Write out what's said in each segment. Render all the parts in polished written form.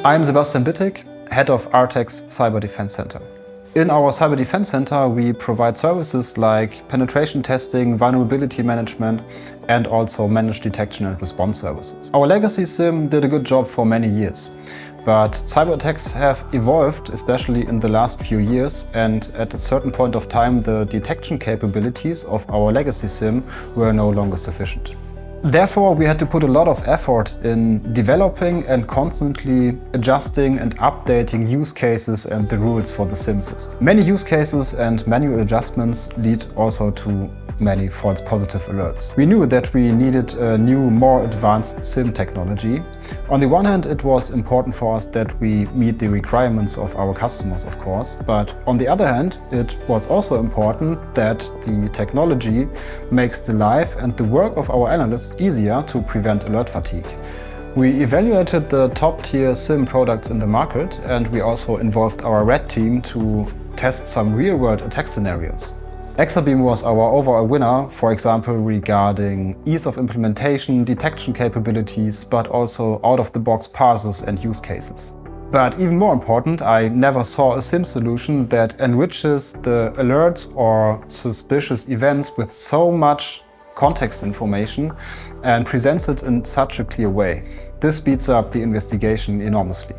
I'm Sebastian Bittig, head of r-tec's Cyber Defense Center. In our Cyber Defense Center, we provide services like penetration testing, vulnerability management, and also managed detection and response services. Our legacy SIEM did a good job for many years, but cyber attacks have evolved, especially in the last few years, and at a certain point of time, the detection capabilities of our legacy SIEM were no longer sufficient. Therefore, we had to put a lot of effort in developing and constantly adjusting and updating use cases and the rules for the SIEM system. Many use cases and manual adjustments lead also to many false positive alerts. We knew that we needed a new, more advanced SIEM technology. On the one hand, it was important for us that we meet the requirements of our customers, of course, but on the other hand, it was also important that the technology makes the life and the work of our analysts easier to prevent alert fatigue. We evaluated the top-tier SIEM products in the market, and we also involved our red team to test some real-world attack scenarios. Exabeam was our overall winner, for example, regarding ease of implementation, detection capabilities, but also out-of-the-box parsers and use cases. But even more important, I never saw a SIEM solution that enriches the alerts or suspicious events with so much context information and presents it in such a clear way. This speeds up the investigation enormously.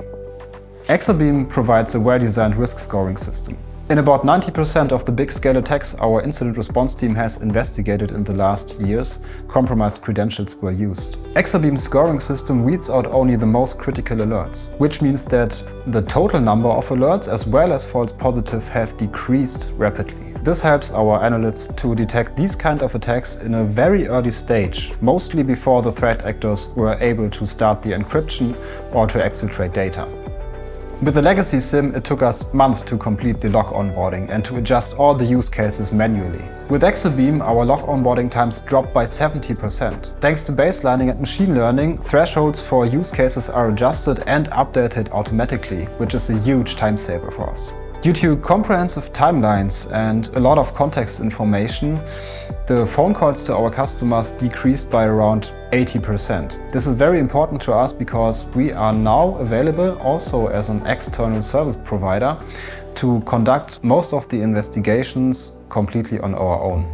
Exabeam provides a well-designed risk scoring system. In about 90% of the big-scale attacks our incident response team has investigated in the last years, compromised credentials were used. Exabeam's scoring system weeds out only the most critical alerts, which means that the total number of alerts as well as false positives have decreased rapidly. This helps our analysts to detect these kind of attacks in a very early stage, mostly before the threat actors were able to start the encryption or to exfiltrate data. With the legacy SIEM, it took us months to complete the log onboarding and to adjust all the use cases manually. With Exabeam, our log onboarding times dropped by 70%. Thanks to baselining and machine learning, thresholds for use cases are adjusted and updated automatically, which is a huge time saver for us. Due to comprehensive timelines and a lot of context information, the phone calls to our customers decreased by around 80%. This is very important to us because we are now available also as an external service provider to conduct most of the investigations completely on our own.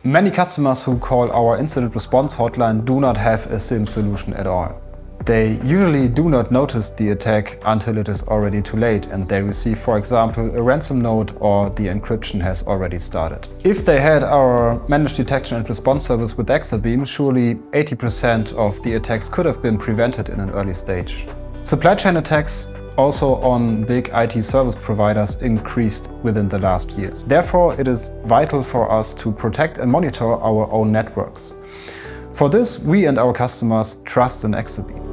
Many customers who call our incident response hotline do not have a SIEM solution at all. They usually do not notice the attack until it is already too late and they receive, for example, a ransom note or the encryption has already started. If they had our managed detection and response service with Exabeam, surely 80% of the attacks could have been prevented in an early stage. Supply chain attacks also on big IT service providers increased within the last years. Therefore, it is vital for us to protect and monitor our own networks. For this, we and our customers trust in Exabeam.